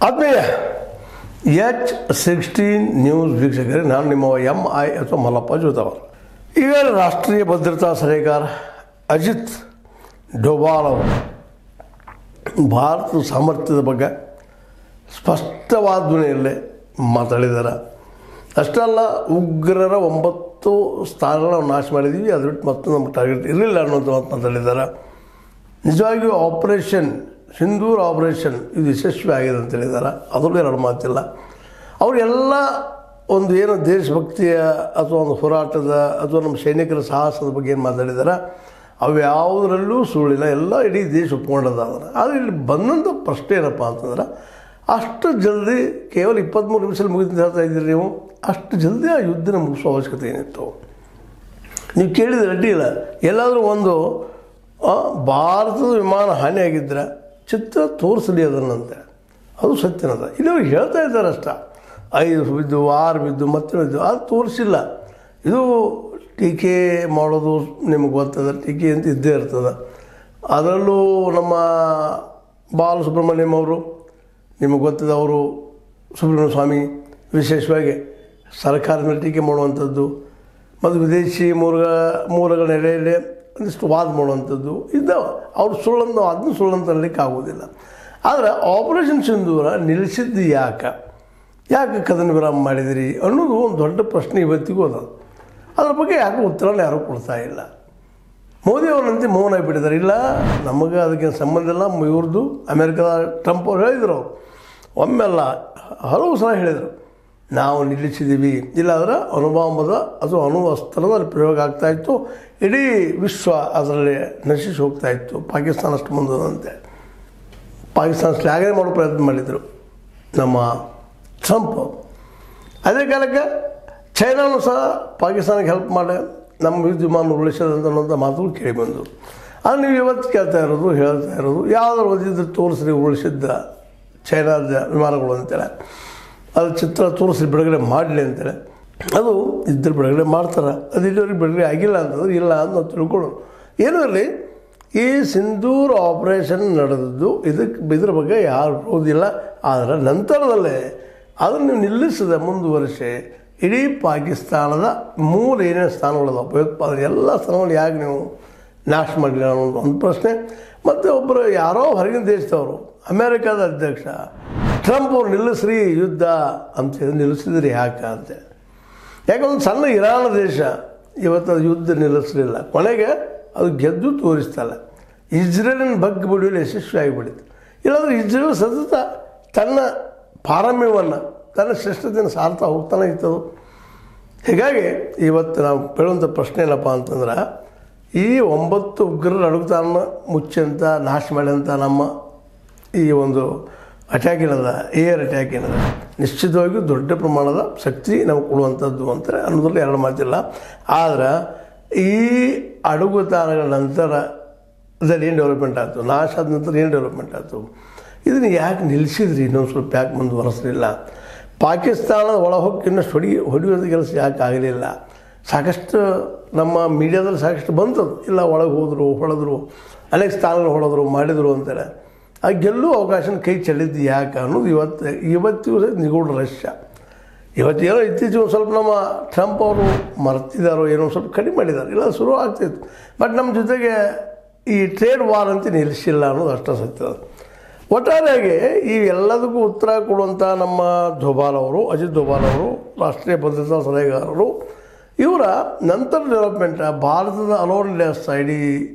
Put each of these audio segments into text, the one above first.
ಆತ್ಮೀಯ H16 news ವೀಕ್ಷಕರೇ, ನಾನು ನಿಮ್ಮ MI ಅಥವಾ ಮಲ್ಲಪ್ಪ ಜೋತವರು. ಈಗ ರಾಷ್ಟ್ರೀಯ ಭದ್ರತಾ ಸಲಹೆಗಾರ ಅಜಿತ್ ಡೋಭಾಲ್ ಅವರು ಭಾರತದ ಸಾಮರ್ಥ್ಯದ ಬಗ್ಗೆ ಸ್ಪಷ್ಟವಾದ ಧ್ವನಿಯಲ್ಲೇ ಮಾತಾಡಿದ್ದಾರೆ. ಅಷ್ಟಲ್ಲ, ಉಗ್ರರ 9 ಸ್ಥಾನಗಳನ್ನು ನಾಶ ಮಾಡಿದ್ದೀವಿ, ಅದು ಬಿಟ್ಟು ಮತ್ತು ನಮ್ಮ ಟಾರ್ಗೆಟ್ ಇರಲಿಲ್ಲ ಅನ್ನೋದು ಮಾತಾಡಿದ್ದಾರೆ. ನಿಜವಾಗಿಯೂ ಆಪರೇಷನ್ ಸಿಂಧೂರ್ ಆಪರೇಷನ್ ಇದು ಯಶಸ್ವಿ ಆಗಿದೆ ಅಂತ ಹೇಳಿದ್ದಾರೆ. ಅದರಲ್ಲೂ ಎರಡು ಮಾತಿಲ್ಲ. ಅವರೆಲ್ಲ ಒಂದು ಏನು ದೇಶಭಕ್ತಿಯ ಅಥವಾ ಒಂದು ಹೋರಾಟದ ಅಥವಾ ನಮ್ಮ ಸೈನಿಕರ ಸಾಹಸದ ಬಗ್ಗೆ ಏನು ಮಾತಾಡಿದ್ದಾರೆ, ಅವು ಯಾವುದರಲ್ಲೂ ಸುಳ್ಳಿಲ್ಲ, ಎಲ್ಲ ಇಡೀ ದೇಶ ಒಪ್ಕೊಂಡದ. ಆದರೆ ಇಲ್ಲಿ ಬಂದಂಥ ಪ್ರಶ್ನೆ ಏನಪ್ಪ ಅಂತಂದ್ರೆ, ಅಷ್ಟು ಜಲ್ದಿ ಕೇವಲ 23 ನಿಮಿಷದಲ್ಲಿ ಮುಗಿದು ಹೇಳ್ತಾ ಇದ್ದೀರಿ ನೀವು, ಅಷ್ಟು ಜಲ್ದಿ ಆ ಯುದ್ಧನ ಮುಗಿಸೋ ಅವಶ್ಯಕತೆ ಏನಿತ್ತು? ನೀವು ಕೇಳಿದ್ರೆ ಅಡ್ಡಿ ಇಲ್ಲ. ಎಲ್ಲಾದರೂ ಒಂದು ಭಾರತದ ವಿಮಾನ ಹಾನಿಯಾಗಿದ್ದರೆ ಚಿತ್ರ ತೋರಿಸಲಿ ಅದನ್ನಂತೆ, ಅದು ಸತ್ಯನದ. ಇಲ್ಲಿ ಅವ್ರು ಹೇಳ್ತಾ ಇದ್ದಾರೆ ಅಷ್ಟ, 5 ಬಿದ್ದು 6 ಬಿದ್ದು ಮತ್ತೆ ಬಿದ್ದು, ಅದು ತೋರಿಸಿಲ್ಲ. ಇದು ಟೀಕೆ ಮಾಡೋದು ನಿಮಗೆ ಗೊತ್ತದ, ಟೀಕೆ ಅಂತ ಇದ್ದೇ ಇರ್ತದೆ. ಅದರಲ್ಲೂ ನಮ್ಮ ಬಾಲಸುಬ್ರಹ್ಮಣ್ಯಂ ಅವರು ನಿಮಗೆ ಗೊತ್ತದ, ಅವರು ಸುಬ್ರಹ್ಮಣ್ಯ ಸ್ವಾಮಿ ವಿಶೇಷವಾಗಿ ಸರ್ಕಾರದ ಮೇಲೆ ಟೀಕೆ ಮಾಡುವಂಥದ್ದು ಮತ್ತು ವಿದೇಶಿ ಮೂಲಗಳ ನೆಲೆಯಲ್ಲಿ ಒಂದಿಷ್ಟು ವಾದ ಮಾಡುವಂಥದ್ದು ಇದ್ದಾವೆ. ಅವ್ರು ಸುಳ್ಳಂದು ಅದನ್ನು ಸುಳ್ಳಂತ ಅನ್ನಲಿಕ್ಕೆ ಆಗೋದಿಲ್ಲ. ಆದರೆ ಆಪರೇಷನ್ ಸಿಂಧೂರ ನಿಲ್ಲಿಸಿದ್ದು ಯಾಕೆ ಕದನ ವಿರಾಮ ಮಾಡಿದಿರಿ ಅನ್ನೋದು ಒಂದು ದೊಡ್ಡ ಪ್ರಶ್ನೆ ಇವತ್ತಿಗೂ ಅದ. ಅದ್ರ ಬಗ್ಗೆ ಯಾರೂ ಉತ್ತರನ ಯಾರೂ ಕೊಡ್ತಾ ಇಲ್ಲ. ಮೋದಿಯವರಂತೆ ಮೌನ ಆಗಿಬಿಟ್ಟಿದ್ದಾರೆ. ಇಲ್ಲ, ನಮಗೆ ಅದಕ್ಕೆ ಸಂಬಂಧ ಇಲ್ಲ. ಇವ್ರದ್ದು ಅಮೇರಿಕಾದ ಟ್ರಂಪ್ ಅವ್ರು ಹೇಳಿದರು, ಅವರು ಒಮ್ಮೆಲ್ಲ ಹಲವು ಸಲ ಹೇಳಿದರು, ನಾವು ನಿಲ್ಲಿಸಿದ್ದೀವಿ, ಇಲ್ಲಾಂದ್ರೆ ಅಣುಬಾಂಬದ ಅಥವಾ ಅಣುವಸ್ತ್ರದ ಅಲ್ಲಿ ಪ್ರಯೋಗ ಆಗ್ತಾಯಿತ್ತು, ಇಡೀ ವಿಶ್ವ ಅದರಲ್ಲಿ ನಶಿಸಿ ಹೋಗ್ತಾಯಿತ್ತು. ಪಾಕಿಸ್ತಾನ ಅಷ್ಟು ಮುಂದದಂತೆ. ಪಾಕಿಸ್ತಾನ ಶ್ಲಾಘನೆ ಮಾಡೋ ಪ್ರಯತ್ನ ಮಾಡಿದರು ನಮ್ಮ ಟ್ರಂಪ್. ಅದೇ ಕಾಲಕ್ಕೆ ಚೈನಾನು ಸಹ ಪಾಕಿಸ್ತಾನಕ್ಕೆ ಹೆಲ್ಪ್ ಮಾಡಿ ನಮ್ಮ ವಿಮಾನ ಉರುಳಿಸೋದಂತ ಅನ್ನೋಂಥ ಮಾತುಗಳು ಕೇಳಿ ಬಂದರು. ಆದರೆ ನೀವು ಇವತ್ತು ಹೇಳ್ತಾ ಇರೋದು ಯಾವುದಾದ್ರು ಒಂದಿದ್ರೆ ತೋರಿಸ್ರಿ ಉರುಳಿಸಿದ್ದ ಚೈನಾದ ವಿಮಾನಗಳು ಅಂತೇಳಿ, ಅದು ಚಿತ್ರ ತೋರಿಸಿ ಬಿಡುಗಡೆ ಮಾಡಲಿ ಅಂತೇಳಿ. ಅದು ಇದ್ದರೆ ಬಿಡುಗಡೆ ಮಾಡ್ತಾರೆ, ಅದು ಇಲ್ಲಿವರೆಗೆ ಬಿಡುಗಡೆ ಆಗಿಲ್ಲ ಅಂತಂದ್ರೆ ಇಲ್ಲ ಅಂತ ನಾವು ತಿಳ್ಕೊಳ್ಳೋಣ. ಏನೂ ಇರಲಿ, ಈ ಸಿಂಧೂರ್ ಆಪರೇಷನ್ ನಡೆದದ್ದು ಇದ್ರ ಬಗ್ಗೆ ಯಾರು ಬರೋದಿಲ್ಲ. ಆದರೆ ನಂತರದಲ್ಲೇ ಅದನ್ನು ನೀವು ನಿಲ್ಲಿಸಿದ ಮುಂದುವರಿಸಿ ಇಡೀ ಪಾಕಿಸ್ತಾನದ ಮೂಲ ಏನೇನು ಸ್ಥಾನಗಳದ ಭಯೋತ್ಪಾದನೆ ಎಲ್ಲ ಸ್ಥಾನಗಳು ಯಾಕೆ ನೀವು ನಾಶ ಮಾಡಲಿಲ್ಲ ಅನ್ನೋದು ಒಂದು ಪ್ರಶ್ನೆ. ಮತ್ತು ಒಬ್ಬರು ಯಾರೋ ಹೊರಗಿನ ದೇಶದವರು, ಅಮೇರಿಕಾದ ಅಧ್ಯಕ್ಷ ಟ್ರಂಪ್ ಅವ್ರು ನಿಲ್ಲಿಸ್ರಿ ಯುದ್ಧ ಅಂತ ನಿಲ್ಲಿಸಿದ್ರಿ ಯಾಕೆ ಅಂತ. ಯಾಕಂದ್ರೆ ಸಣ್ಣ ಇರಾನ್ ದೇಶ ಇವತ್ತು ಅದು ಯುದ್ಧ ನಿಲ್ಲಿಸಲಿಲ್ಲ, ಕೊನೆಗೆ ಅದು ಗೆದ್ದು ತೋರಿಸ್ತಲ್ಲ. ಇಸ್ರೇಲಿನ ಬಗ್ಗೆ ಬಿಡುವಲ್ಲಿ ಯಶಸ್ವಿ ಆಗಿಬಿಟ್ಟಿತ್ತು. ಇಲ್ಲಾಂದರೆ ಇಸ್ರೇಲ್ ಸತತ ತನ್ನ ಪಾರಮ್ಯವನ್ನು, ತನ್ನ ಶ್ರೇಷ್ಠತೆಯನ್ನು ಸಾರ್ತಾ ಹೋಗ್ತಾನೆ ಇತ್ತದು. ಹೀಗಾಗಿ ಇವತ್ತು ನಾವು ಹೇಳುವಂಥ ಪ್ರಶ್ನೆ ಏನಪ್ಪ ಅಂತಂದ್ರೆ, ಈ 9 ಉಗ್ರರ ಅಡುಗುತಾನ ಮುಚ್ಚಂತ ನಾಶ ಮಾಡಿದಂಥ ನಮ್ಮ ಈ ಒಂದು ಅಟ್ಯಾಕ್ ಏನದ, ಏರ್ ಅಟ್ಯಾಕ್ ಏನದ, ನಿಶ್ಚಿತವಾಗಿಯೂ ದೊಡ್ಡ ಪ್ರಮಾಣದ ಶಕ್ತಿ ನಮಗೆ ಕೊಡುವಂಥದ್ದು ಅಂತಾರೆ ಅನ್ನೋದ್ರಲ್ಲಿ ಎರಡು ಮಾತಿಲ್ಲ. ಆದರೆ ಈ ಅಡುಗುತಾನಗಳ ನಂತರದಲ್ಲಿ ಏನು ಡೆವಲಪ್ಮೆಂಟ್ ಆಯಿತು, ನಾಶ ಆದ ನಂತರ ಏನು ಡೆವಲಪ್ಮೆಂಟ್ ಆಯಿತು, ಇದನ್ನು ಯಾಕೆ ನಿಲ್ಲಿಸಿದ್ರಿ, ಇನ್ನೊಂದು ಸ್ವಲ್ಪ ಯಾಕೆ ಮುಂದುವರೆಸಲಿಲ್ಲ? ಪಾಕಿಸ್ತಾನದ ಒಳಹೊಕ್ಕಿ ಇನ್ನಷ್ಟು ಹೊಡೆಯುವಂಥ ಕೆಲಸ ಯಾಕೆ ಆಗಲಿಲ್ಲ? ಸಾಕಷ್ಟು ನಮ್ಮ ಮೀಡಿಯಾದಲ್ಲಿ ಸಾಕಷ್ಟು ಬಂತದ್ದು, ಇಲ್ಲ ಒಳಗೆ ಹೋದರು, ಹೊಡೆದ್ರು, ಅನೇಕ ಸ್ಥಾನಗಳು ಹೊಡೆದ್ರು, ಮಾಡಿದರು ಅಂತೇಳಿ. ಆ ಗೆಲ್ಲುವ ಅವಕಾಶನ ಕೈ ಚೆಲ್ಲಿದ್ದು ಯಾಕೆ ಅನ್ನೋದು ಇವತ್ತಿಗೂ ನಿಗೂಢ ರಹಸ್ಯ. ಇವತ್ತೇನೋ ಇತ್ತೀಚೆಗೆ ಒಂದು ಸ್ವಲ್ಪ ನಮ್ಮ ಟ್ರಂಪ್ ಅವರು ಮರ್ತಿದ್ದಾರೋ ಏನೋ ಸ್ವಲ್ಪ ಕಡಿಮೆ ಮಾಡಿದ್ದಾರೆ, ಇಲ್ಲ ಶುರು ಆಗ್ತಿತ್ತು. ಬಟ್ ನಮ್ಮ ಜೊತೆಗೆ ಈ ಟ್ರೇಡ್ ವಾರ್ ಅಂತ ನಿಲ್ಲಿಸಿಲ್ಲ ಅನ್ನೋದು ಅಷ್ಟೇ ಸತ್ಯ. ಒಟ್ಟಾರೆಯಾಗಿ ಈ ಎಲ್ಲದಕ್ಕೂ ಉತ್ತರ ಕೊಡುವಂಥ ನಮ್ಮ ಅಜಿತ್ ಡೋಭಾಲ್ ಅವರು ರಾಷ್ಟ್ರೀಯ ಭದ್ರತಾ ಸಲಹೆಗಾರರು, ಇವರ ನಂತರ ಡೆವಲಪ್ಮೆಂಟ್ ಭಾರತದ ಅಲೋನ್ಲೆಸ್ ಇಡೀ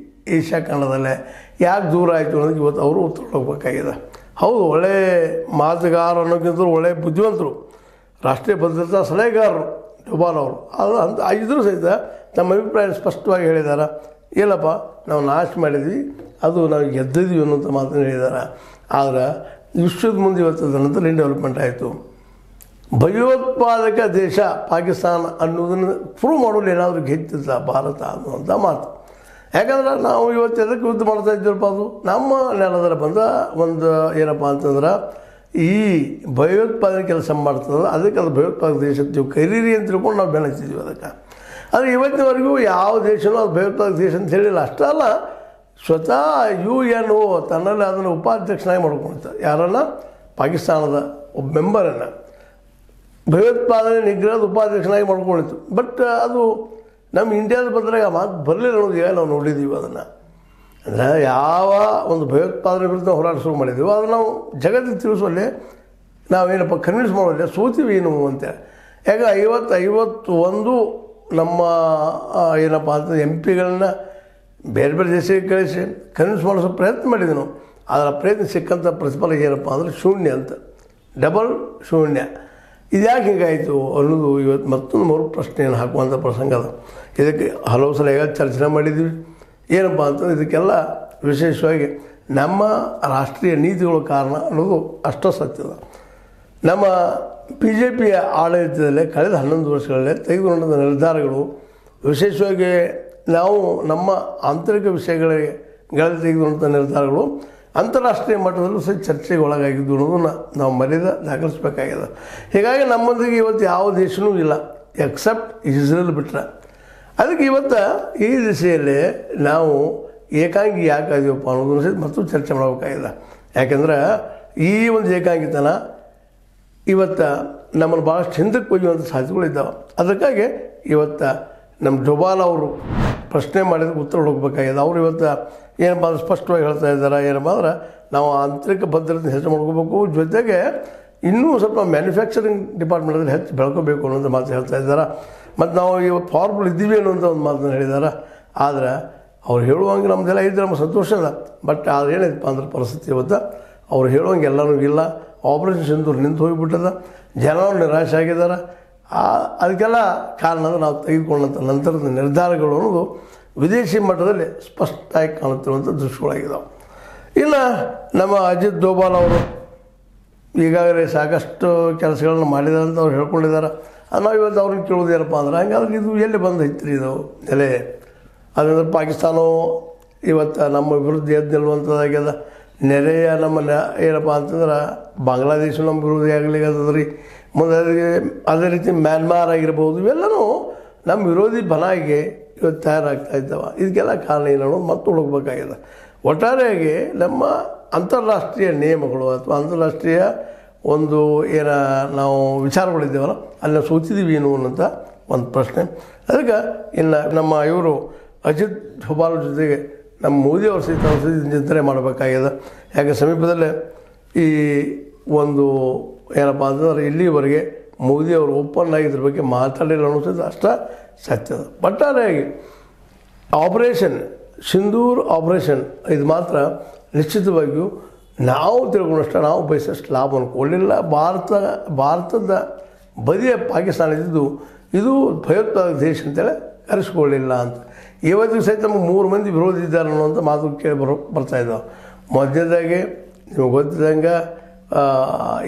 ಏಷ್ಯಾ ಖಂಡದಲ್ಲೇ ಯಾಕೆ ದೂರ ಆಯಿತು ಅನ್ನೋದಕ್ಕೆ ಇವತ್ತು ಅವರು ಉತ್ತರ ಹೋಗಬೇಕಾಗಿದೆ. ಹೌದು, ಒಳ್ಳೆಯ ಮಾತುಗಾರ ಅನ್ನೋಕ್ಕಿಂತಲೂ ಒಳ್ಳೆಯ ಬುದ್ಧಿವಂತರು ರಾಷ್ಟ್ರೀಯ ಭದ್ರತಾ ಸಲಹೆಗಾರರು ಡೋಭಾಲ್ ಅವರು. ಅದು ಅಂತ ಇದ್ರೂ ಸಹಿತ ನಮ್ಮ ಅಭಿಪ್ರಾಯ ಸ್ಪಷ್ಟವಾಗಿ ಹೇಳಿದ್ದಾರೆ. ಇಲ್ಲಪ್ಪ, ನಾವು ನಾಶ ಮಾಡಿದ್ವಿ, ಅದು ನಾವು ಗೆದ್ದಿದ್ವಿ ಅನ್ನೋಂಥ ಮಾತನ್ನು ಹೇಳಿದ್ದಾರೆ. ಆದರೆ ವಿಶ್ವದ ಮುಂದೆ ಇವತ್ತು ನಂತರ ಏನು ಡೆವಲಪ್ಮೆಂಟ್ ಆಯಿತು? ಭಯೋತ್ಪಾದಕ ದೇಶ ಪಾಕಿಸ್ತಾನ ಅನ್ನೋದನ್ನು ಪ್ರೂವ್ ಮಾಡೋದು ಏನಾದರೂ ಗೆದ್ದಿದ್ದ ಭಾರತ ಅನ್ನುವಂಥ ಮಾತು. ಯಾಕಂದ್ರೆ ನಾವು ಇವತ್ತು ಎದಕ್ಕೆ ಯುದ್ಧ ಮಾಡ್ತಾ ಇದ್ದೀವಪ್ಪ, ಅದು ನಮ್ಮ ನೆಲದಲ್ಲಿ ಬಂದ ಒಂದು ಏನಪ್ಪ ಅಂತಂದ್ರೆ, ಈ ಭಯೋತ್ಪಾದನೆ ಕೆಲಸ ಮಾಡ್ತದೆ, ಅದಕ್ಕೆ ಅದು ಭಯೋತ್ಪಾದಕ ದೇಶ ಕರೀರಿ ಅಂತ ತಿಳ್ಕೊಂಡು ನಾವು ಬೆಳೆಸಿದ್ದೀವಿ ಅದಕ್ಕೆ. ಆದರೆ ಇವತ್ತಿನವರೆಗೂ ಯಾವ ದೇಶನೂ ಅದು ಭಯೋತ್ಪಾದಕ ದೇಶ ಅಂತ ಹೇಳಿಲ್ಲ. ಅಷ್ಟೇ ಅಲ್ಲ, ಸ್ವತಃ UN ತನ್ನಲ್ಲಿ ಅದನ್ನು ಉಪಾಧ್ಯಕ್ಷನಾಗಿ ಮಾಡ್ಕೊಳ್ತಾರೆ. ಯಾರನ್ನ? ಪಾಕಿಸ್ತಾನದ ಒಬ್ಬ ಮೆಂಬರನ್ನು ಭಯೋತ್ಪಾದನೆ ನಿಗ್ರಹದ ಉಪಾಧ್ಯಕ್ಷನಾಗಿ ಮಾಡ್ಕೊಂಡಿತ್ತು. ಬಟ್ ಅದು ನಮ್ಮ ಇಂಡಿಯಾದ ಬದಲಾಗಿ ಆ ಮಾತು ಬರಲಿಲ್ಲ ಅನ್ನೋದು ಈಗ ನಾವು ನೋಡಿದ್ದೀವಿ. ಅದನ್ನು ಅಂದರೆ ಯಾವ ಒಂದು ಭಯೋತ್ಪಾದನೆ ವಿರುದ್ಧ ಹೋರಾಟ ಶುರು ಮಾಡಿದ್ದೀವಿ ಅದನ್ನು ನಾವು ಜಗತ್ತಿಗೆ ತಿಳಿಸುವಲ್ಲಿ ನಾವೇನಪ್ಪ ಕನ್ವಿನ್ಸ್ ಮಾಡೋಲ್ಲ ಸೋತೀವಿ ಏನು ಅಂತೇಳಿ. ಯಾಕೆ 51 ನಮ್ಮ ಏನಪ್ಪ ಅಂತ MP ಗಳನ್ನ ಬೇರೆ ಬೇರೆ ದೇಶಕ್ಕೆ ಕಳಿಸಿ ಕನ್ವಿನ್ಸ್ ಮಾಡಿಸೋ ಪ್ರಯತ್ನ ಮಾಡಿದ್ವಿ ನಾವು. ಅದರ ಪ್ರಯತ್ನ ಸಿಕ್ಕಂಥ ಪ್ರತಿಫಲ ಏನಪ್ಪ ಅಂದರೆ ಶೂನ್ಯ ಅಂತ, ಡಬಲ್ ಶೂನ್ಯ. ಇದು ಯಾಕೆ ಹೀಗಾಯಿತು ಅನ್ನೋದು ಇವತ್ತು ಮತ್ತೊಂದು ಮರು ಪ್ರಶ್ನೆಯನ್ನು ಹಾಕುವಂಥ ಪ್ರಸಂಗ ಅದು. ಇದಕ್ಕೆ ಹಲವು ಸಲ ಈಗ ಚರ್ಚೆ ಮಾಡಿದ್ವಿ. ಏನಪ್ಪ ಅಂತಂದ್ರೆ ಇದಕ್ಕೆಲ್ಲ ವಿಶೇಷವಾಗಿ ನಮ್ಮ ರಾಷ್ಟ್ರೀಯ ನೀತಿಗಳ ಕಾರಣ ಅನ್ನೋದು ಅಷ್ಟು ಸತ್ಯದ. ನಮ್ಮ BJPಯ ಆಡಳಿತದಲ್ಲೇ ಕಳೆದ 11 ವರ್ಷಗಳಲ್ಲೇ ತೆಗೆದುಕೊಂಡ ನಿರ್ಧಾರಗಳು, ವಿಶೇಷವಾಗಿ ನಾವು ನಮ್ಮ ಆಂತರಿಕ ವಿಷಯಗಳಲ್ಲಿ ತೆಗೆದುಕೊಂಡ ನಿರ್ಧಾರಗಳು ಅಂತಾರಾಷ್ಟ್ರೀಯ ಮಟ್ಟದಲ್ಲೂ ಸಹ ಚರ್ಚೆಗೆ ಒಳಗಾಗಿದ್ದು ಅನ್ನೋದನ್ನು ನಾವು ಮರ್ಯಾದೆ ದಾಖಲಿಸಬೇಕಾಗಿದೆ. ಹೀಗಾಗಿ ನಮ್ಮೊಂದಿಗೆ ಇವತ್ತು ಯಾವ ದೇಶವೂ ಇಲ್ಲ ಎಕ್ಸೆಪ್ಟ್ ಇಸ್ರೇಲ್ ಬಿಟ್ಟರೆ. ಅದಕ್ಕೆ ಇವತ್ತು ಈ ದಿಸೆಯಲ್ಲಿ ನಾವು ಏಕಾಂಗಿ ಯಾಕೆ ಆಗಿವಪ್ಪ ಅನ್ನೋದನ್ನು ಸಹಿತ ಮತ್ತು ಚರ್ಚೆ ಮಾಡಬೇಕಾಗಿದೆ. ಯಾಕೆಂದ್ರೆ ಈ ಒಂದು ಏಕಾಂಗಿತನ ಇವತ್ತು ನಮ್ಮನ್ನು ಭಾಳಷ್ಟು ಹಿಂದಕ್ಕೆ ಒಯ್ಯುವಂಥ ಸಾಧ್ಯತೆಗಳಿದ್ದಾವೆ. ಅದಕ್ಕಾಗಿ ಇವತ್ತು ನಮ್ಮ ಡೊಬಾಲ್ ಅವರು ಪ್ರಶ್ನೆ ಮಾಡಿದ್ರೆ ಉತ್ತರ ಹುಡುಕಬೇಕಾಗಿದೆ. ಅವರು ಇವತ್ತು ಏನಪ್ಪ ಅಂದ್ರೆ ಸ್ಪಷ್ಟವಾಗಿ ಹೇಳ್ತಾ ಇದ್ದಾರೆ, ಏನಪ್ಪ ಅಂದ್ರೆ ನಾವು ಆಂತರಿಕ ಭದ್ರತೆ ಹೆಚ್ಚು ಮಾಡ್ಕೋಬೇಕು, ಜೊತೆಗೆ ಇನ್ನೂ ಸ್ವಲ್ಪ ಮ್ಯಾನುಫ್ಯಾಕ್ಚರಿಂಗ್ ಡಿಪಾರ್ಟ್ಮೆಂಟಲ್ಲಿ ಹೆಚ್ಚು ಬೆಳ್ಕೋಬೇಕು ಅನ್ನೋದು ಮಾತು ಹೇಳ್ತಾ ಇದ್ದಾರೆ. ಮತ್ತು ನಾವು ಇವತ್ತು ಪವರ್ಫುಲ್ ಇದ್ದೀವಿ ಅನ್ನೋಂಥ ಒಂದು ಮಾತನ್ನು ಹೇಳಿದ್ದಾರೆ. ಆದರೆ ಅವ್ರು ಹೇಳುವಂಗೆ ನಮ್ಮದೆಲ್ಲ ಇದ್ದರೆ ನಮ್ಗೆ ಸಂತೋಷ ಅದ. ಬಟ್ ಆದ್ರೆ ಏನಿದೆಪ್ಪ ಅಂದ್ರೆ ಪರಿಸ್ಥಿತಿ ಇವತ್ತು ಅವ್ರು ಹೇಳುವಂಗೆ ಎಲ್ಲನೂ ಇಲ್ಲ. ಆಪರೇಷನ್ ಸಿಂಧೂರ್ ನಿಂತು ಹೋಗಿಬಿಟ್ಟದ, ಜನರು ನಿರಾಶೆ ಆಗಿದ್ದಾರೆ. ಅದಕ್ಕೆಲ್ಲ ಕಾರಣ ನಾವು ತೆಗೆದುಕೊಂಡಂಥ ನಂತರದ ನಿರ್ಧಾರಗಳು ಅನ್ನೋದು ವಿದೇಶಿ ಮಟ್ಟದಲ್ಲಿ ಸ್ಪಷ್ಟವಾಗಿ ಕಾಣುತ್ತಿರುವಂಥ ದೃಶ್ಯಗಳಾಗಿದ್ದಾವೆ. ಇನ್ನು ನಮ್ಮ ಅಜಿತ್ ದೋಬಾಲ್ ಅವರು ಈಗಾಗಲೇ ಸಾಕಷ್ಟು ಕೆಲಸಗಳನ್ನು ಮಾಡಿದ್ದಾರೆ ಅಂತ ಅವ್ರು ಹೇಳ್ಕೊಂಡಿದ್ದಾರೆ. ನಾವು ಇವತ್ತು ಅವ್ರನ್ನ ಕೇಳೋದು ಏನಪ್ಪ ಅಂದ್ರೆ, ಹಂಗಾದ್ರೆ ಇದು ಎಲ್ಲಿ ಬಂದೈತ್ರಿ ಇದು ನೆಲೆ? ಅದಂದ್ರೆ ಪಾಕಿಸ್ತಾನವು ಇವತ್ತು ನಮ್ಮ ವಿರುದ್ಧ ಎದ್ದು ನಿಲ್ಲುವಂಥದ್ದಾಗ್ಯದ. ನೆರೆಯ ನಮ್ಮ ಏನಪ್ಪ ಅಂತಂದ್ರೆ ಬಾಂಗ್ಲಾದೇಶ ನಮ್ಮ ವಿರೋಧಿ ಆಗಲಿಕ್ಕಂತದ್ರಿ. ಮುಂದೆ ಅದೇ ರೀತಿ ಮ್ಯಾನ್ಮಾರ್ ಆಗಿರ್ಬೋದು, ಇವೆಲ್ಲನೂ ನಮ್ಮ ವಿರೋಧಿ ಬನಾಯಿಗೆ ಇವತ್ತು ತಯಾರಾಗ್ತಾ ಇದ್ದಾವೆ. ಇದಕ್ಕೆಲ್ಲ ಕಾರಣ ಏನು ಅನ್ನೋದು ಮತ್ತೆ ಹುಡುಕಬೇಕಾಗಿದೆ. ಒಟ್ಟಾರೆಯಾಗಿ ನಮ್ಮ ಅಂತಾರಾಷ್ಟ್ರೀಯ ನಿಯಮಗಳು ಅಥವಾ ಅಂತಾರಾಷ್ಟ್ರೀಯ ಒಂದು ನಾವು ವಿಚಾರಗಳಿದ್ದೇವಲ್ಲ ಅಲ್ಲಿ ನಾವು ಸೋತಿದ್ದೀವಿ ಏನು ಅನ್ನೋಂಥ ಒಂದು ಪ್ರಶ್ನೆ. ಅದಕ್ಕೆ ಇನ್ನು ನಮ್ಮ ಇವರು ಅಜಿತ್ ಡೋಭಾಲ್ ಜೊತೆಗೆ ನಮ್ಮ ಮೋದಿ ಅವ್ರ ಸಹಿತ ಚಿಂತನೆ ಮಾಡಬೇಕಾಗಿದೆ. ಯಾಕೆ ಸಮೀಪದಲ್ಲೇ ಈ ಒಂದು ಏನಪ್ಪ ಅಂತಂದ್ರೆ ಇಲ್ಲಿವರೆಗೆ ಮೋದಿ ಅವರು ಓಪನ್ ಆಗಿ ಇದ್ರ ಬಗ್ಗೆ ಮಾತಾಡಿಲ್ಲ ಅನ್ನೋದು ಅಷ್ಟ ಸತ್ಯದ. ಒಟ್ಟಾರೆಯಾಗಿ ಆಪರೇಷನ್ ಸಿಂಧೂರ್ ಆಪರೇಷನ್ ಇದು ಮಾತ್ರ ನಿಶ್ಚಿತವಾಗಿಯೂ ನಾವು ತಿಳ್ಕೊಂಡಷ್ಟು ನಾವು ಬಯಸಷ್ಟು ಲಾಭವನ್ನು ಕೊಡಲಿಲ್ಲ. ಭಾರತದ ಬದಿಯ ಪಾಕಿಸ್ತಾನ ಇದ್ದಿದ್ದು ಇದು ಭಯೋತ್ಪಾದಕ ದೇಶ ಅಂತೇಳಿ ಕರೆಸ್ಕೊಳ್ಳಿಲ್ಲ ಅಂತ. ಇವತ್ತಿಗೆ ಸಹಿತ ನಮಗೆ 3 ಮಂದಿ ವಿರೋಧಿ ಇದ್ದಾರೆ ಅನ್ನುವಂಥ ಮಾತು ಕೇಳಿ ಬರ್ತಾ ಇದ್ದಾವೆ. ಮಧ್ಯದಾಗೆ ನಿಮಗೆ ಗೊತ್ತಿದ್ದಂಗೆ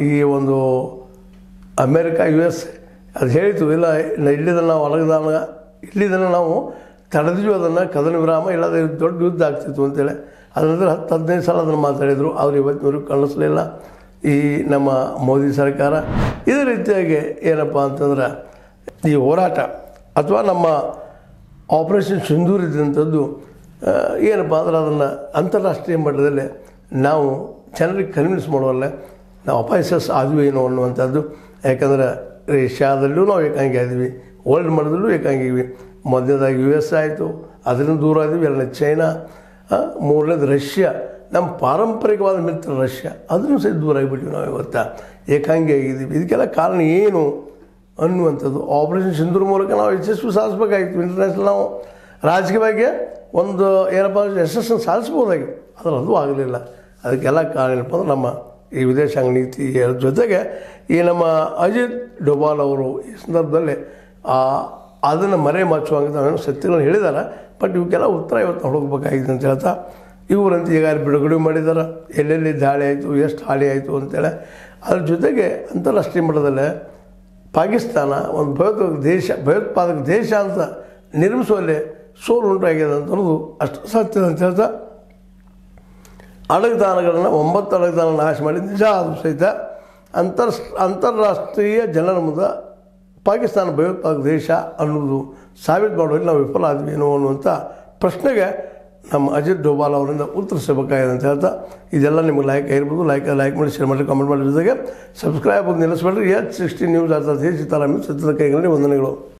ಈ ಒಂದು ಅಮೇರಿಕಾ US ಅದು ಹೇಳಿತು, ಇಲ್ಲ ಇಲ್ಲಿದ್ದನ್ನು ನಾವು ಇಲ್ಲಿದ್ದನ್ನು ನಾವು ತಡೆದ್ವಿ, ಅದನ್ನು ಕದನ ವಿರಾಮ ಇಲ್ಲದ ದೊಡ್ಡ ಯುದ್ಧ ಆಗ್ತಿತ್ತು ಅಂತೇಳಿ. ಅದಂದ್ರೆ 10-15 ಸಲ ಅದನ್ನು ಮಾತಾಡಿದರು. ಅವರು ಇವತ್ತಿನವರೆಗೂ ಕಾಣಿಸ್ಲಿಲ್ಲ ಈ ನಮ್ಮ ಮೋದಿ ಸರ್ಕಾರ. ಇದೇ ರೀತಿಯಾಗಿ ಏನಪ್ಪ ಅಂತಂದ್ರೆ ಈ ಹೋರಾಟ ಅಥವಾ ನಮ್ಮ ಆಪರೇಷನ್ ಸಿಂಧೂರ್ ಇದ್ದಂಥದ್ದು ಏನಪ್ಪ ಅಂದ್ರೆ ಅದನ್ನು ಅಂತಾರಾಷ್ಟ್ರೀಯ ಮಟ್ಟದಲ್ಲಿ ನಾವು ಜನರಿಗೆ ಕನ್ವಿನ್ಸ್ ಮಾಡುವಲ್ಲ ನಾವು ಅಪಾಯಸಸ್ ಆದ್ವಿ ಏನೋ ಅನ್ನುವಂಥದ್ದು. ಯಾಕಂದ್ರೆ ಏಷ್ಯಾದಲ್ಲೂ ನಾವು ಏಕಾಂಗಿ ಆದ್ವಿ, ವರ್ಲ್ಡ್ ಮಟ್ಟದಲ್ಲೂ ಏಕಾಂಗಿವಿ. ಮೊದಲನೇದಾಗಿ US ಆಯಿತು, ಅದರಿಂದ ದೂರ ಆದ್ವಿ. ಎರಡನೇ ಚೈನಾ, ಮೂರನೇದು ರಷ್ಯಾ, ನಮ್ಮ ಪಾರಂಪರಿಕವಾದ ಮಿತ್ರ ರಷ್ಯಾ, ಅದನ್ನು ಸಹಿತ ದೂರ ಆಗಿಬಿಟ್ಟಿವಿ ನಾವು. ಇವತ್ತು ಏಕಾಂಗಿ ಆಗಿದ್ದೀವಿ. ಇದಕ್ಕೆಲ್ಲ ಕಾರಣ ಏನು ಅನ್ನುವಂಥದ್ದು ಆಪರೇಷನ್ ಸಿಂಧೂರ್ ಮೂಲಕ ನಾವು ಯಶಸ್ವಿ ಸಾಧಿಸಬೇಕಾಗಿತ್ತು. ಇಂಟರ್ನ್ಯಾಷನಲ್ ನಾವು ರಾಜಕೀಯವಾಗಿ ಒಂದು ಏನಪ್ಪ ಯಶಸ್ಸನ್ನು ಸಾಧಿಸ್ಬೋದಾಗಿತ್ತು, ಆದರೆ ಅದು ಆಗಲಿಲ್ಲ. ಅದಕ್ಕೆಲ್ಲ ಕಾರಣ ಏನಪ್ಪ ಅಂದ್ರೆ ನಮ್ಮ ಈ ವಿದೇಶಾಂಗ ನೀತಿಯ ಜೊತೆಗೆ ಈ ನಮ್ಮ ಅಜಿತ್ ಡೋಭಾಲ್ ಅವರು ಈ ಸಂದರ್ಭದಲ್ಲಿ ಅದನ್ನು ಮರೆ ಮಾಚುವಂಗೆ ನಾವೇನು ಸತ್ಯಗಳನ್ನು ಹೇಳಿದ್ದಾರೆ. ಬಟ್ ಇವಕ್ಕೆಲ್ಲ ಉತ್ತರ ಇವತ್ತು ಹುಡುಕಬೇಕಾಗಿದೆ ಅಂತ ಹೇಳ್ತಾ ಇವರಂತ ಈಗಾಗಲೇ ಬಿಡುಗಡೆ ಮಾಡಿದ್ದಾರೆ. ಎಲ್ಲೆಲ್ಲಿ ದಾಳಿ ಆಯಿತು, ಎಷ್ಟು ಹಾಳಿ ಆಯಿತು ಅಂತೇಳಿ. ಅದ್ರ ಜೊತೆಗೆ ಅಂತಾರಾಷ್ಟ್ರೀಯ ಮಟ್ಟದಲ್ಲೇ ಪಾಕಿಸ್ತಾನ ಒಂದು ಭಯೋತ್ಪಾದಕ ದೇಶ ಅಂತ ನಿರ್ಮಿಸುವಲ್ಲಿ ಸೋಲು ಉಂಟಾಗಿದೆ ಅಂತ ಅನ್ನೋದು ಅಷ್ಟು ಸತ್ಯದ ಅಂತ ಹೇಳ್ತಾ ಅಡಗುತಾಣಗಳನ್ನು 9 ಅಡಗುತಾಣ ನಾಶ ಮಾಡಿ ನಿಜ ಆದರೂ ಸಹಿತ ಅಂತಾರಾಷ್ಟ್ರೀಯ ಜನರ ಮುಂದೆ ಪಾಕಿಸ್ತಾನ ಭಯೋತ್ಪಾದಕ ದೇಶ ಅನ್ನೋದು ಸಾಬೀತು ಮಾಡುವಲ್ಲಿ ನಾವು ವಿಫಲ ಆದ್ವಿ ಏನೋ ಅನ್ನುವಂಥ ಪ್ರಶ್ನೆಗೆ ನಮ್ಮ ಅಜಿತ್ ಡೋಬಾಲ್ ಅವರಿಂದ ಉತ್ತರಿಸಬೇಕಾಗಿದೆ ಅಂತ ಹೇಳ್ತಾ, ಇದೆಲ್ಲ ನಿಮಗೆ ಲೈಕ್ ಆಗಿರ್ಬೋದು. ಲೈಕ್ ಮಾಡಿ, ಶೇರ್ ಮಾಡಿ, ಕಾಮೆಂಟ್ ಮಾಡಿ, ಜೊತೆಗೆ ಸಬ್ಸ್ಕ್ರೈಬ್ ನಿಲ್ಲಿಸಬೇಡ್ರಿ. H16 ನ್ಯೂಸ್ ಅರ್ಥಾತ್ ಹೇ ಸೀತಾರಾಮ್ ಸತ್ಯದ ಕೈಗಳಲ್ಲಿ ವಂದನೆಗಳು.